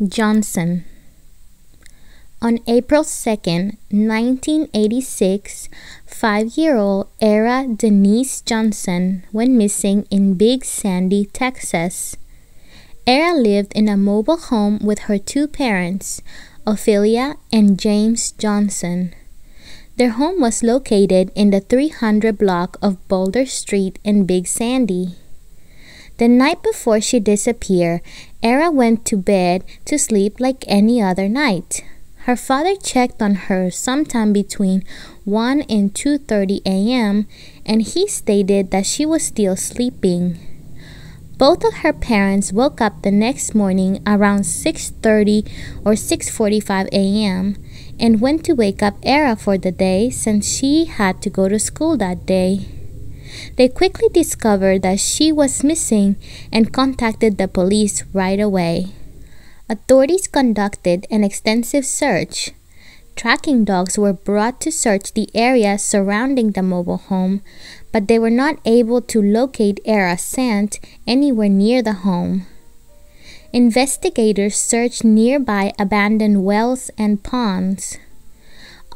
Johnson. On April 2nd, 1986, 5-year-old Ara Denise Johnson went missing in Big Sandy, Texas. Ara lived in a mobile home with her two parents, Ophelia and James Johnson. Their home was located in the 300 block of Boulder Street in Big Sandy. The night before she disappeared, Ara went to bed to sleep like any other night. Her father checked on her sometime between 1 and 2:30 a.m., and he stated that she was still sleeping. Both of her parents woke up the next morning around 6:30 or 6:45 a.m. and went to wake up Ara for the day since she had to go to school that day. They quickly discovered that she was missing and contacted the police right away. Authorities conducted an extensive search. Tracking dogs were brought to search the area surrounding the mobile home, but they were not able to locate Ara's scent anywhere near the home. Investigators searched nearby abandoned wells and ponds.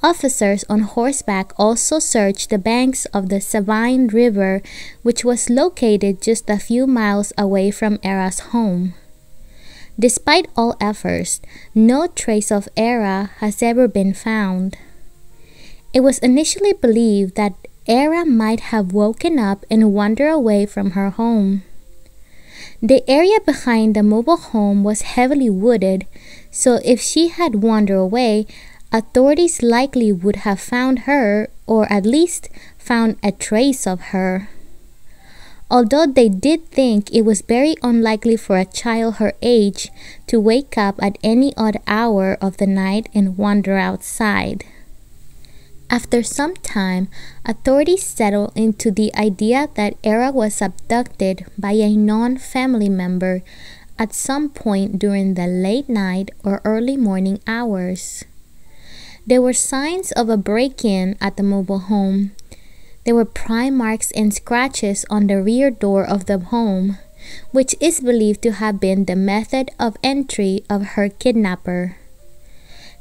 Officers on horseback also searched the banks of the Sabine River, which was located just a few miles away from Ara's home. Despite all efforts, no trace of Ara has ever been found. It was initially believed that Ara might have woken up and wandered away from her home. The area behind the mobile home was heavily wooded, so if she had wandered away, authorities likely would have found her, or at least found a trace of her. Although they did think it was very unlikely for a child her age to wake up at any odd hour of the night and wander outside. After some time, authorities settled into the idea that Ara was abducted by a non-family member at some point during the late night or early morning hours. There were signs of a break-in at the mobile home. There were pry marks and scratches on the rear door of the home, which is believed to have been the method of entry of her kidnapper.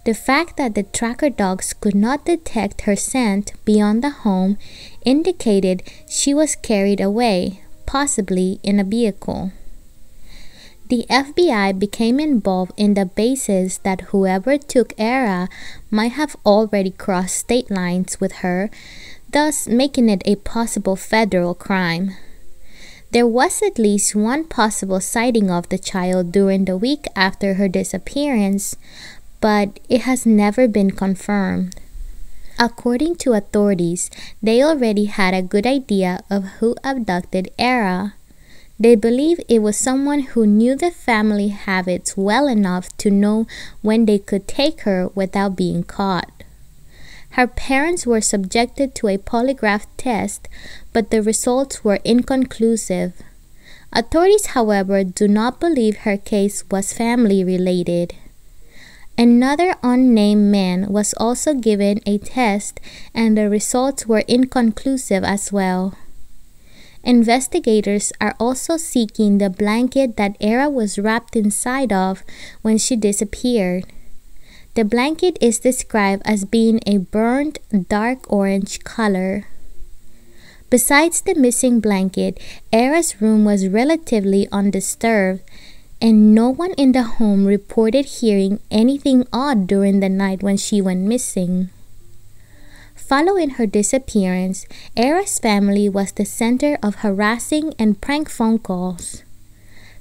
The fact that the tracker dogs could not detect her scent beyond the home indicated she was carried away, possibly in a vehicle. The FBI became involved in the basis that whoever took Ara might have already crossed state lines with her, thus making it a possible federal crime. There was at least one possible sighting of the child during the week after her disappearance, but it has never been confirmed. According to authorities, they already had a good idea of who abducted Ara. They believe it was someone who knew the family habits well enough to know when they could take her without being caught. Her parents were subjected to a polygraph test, but the results were inconclusive. Authorities, however, do not believe her case was family-related. Another unnamed man was also given a test, and the results were inconclusive as well. Investigators are also seeking the blanket that Ara was wrapped inside of when she disappeared. The blanket is described as being a burnt dark orange color. Besides the missing blanket, Ara's room was relatively undisturbed, and no one in the home reported hearing anything odd during the night when she went missing. Following her disappearance, Ara's family was the center of harassing and prank phone calls.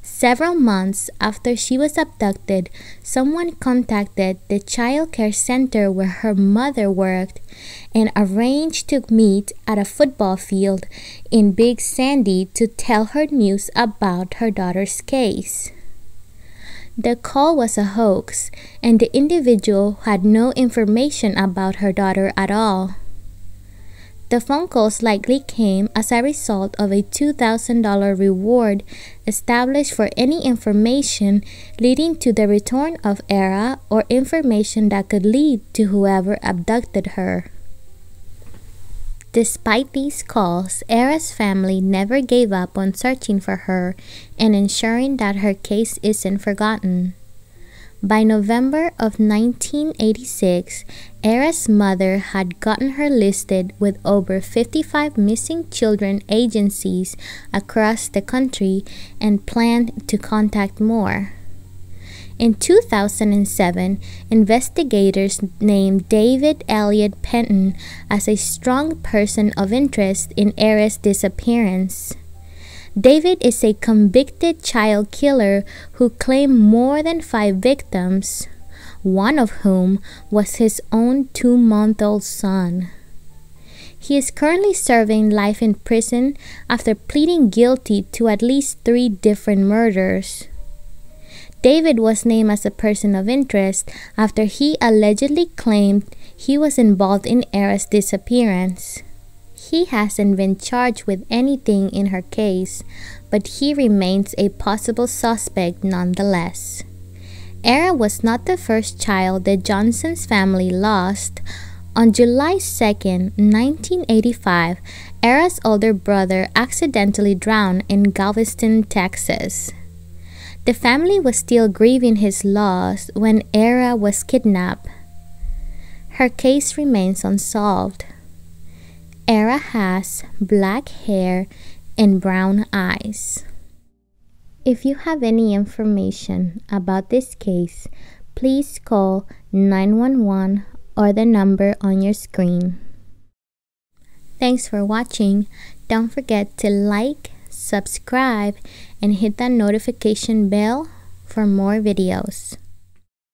Several months after she was abducted, someone contacted the child care center where her mother worked and arranged to meet at a football field in Big Sandy to tell her news about her daughter's case. The call was a hoax, and the individual had no information about her daughter at all. The phone calls likely came as a result of a $2,000 reward established for any information leading to the return of Ara or information that could lead to whoever abducted her. Despite these calls, Ara's family never gave up on searching for her and ensuring that her case isn't forgotten. By November of 1986, Ara's mother had gotten her listed with over 55 missing children agencies across the country and planned to contact more. In 2007, investigators named David Elliott Penton as a strong person of interest in Ara's disappearance. David is a convicted child killer who claimed more than 5 victims, one of whom was his own 2-month-old son. He is currently serving life in prison after pleading guilty to at least 3 different murders. David was named as a person of interest after he allegedly claimed he was involved in Ara's disappearance. He hasn't been charged with anything in her case, but he remains a possible suspect nonetheless. Ara was not the first child the Johnson's family lost. On July 2, 1985, Ara's older brother accidentally drowned in Galveston, Texas. The family was still grieving his loss when Ara was kidnapped. Her case remains unsolved. Ara has black hair and brown eyes. If you have any information about this case, please call 911 or the number on your screen. Thanks for watching. Don't forget to like, subscribe, and hit that notification bell for more videos.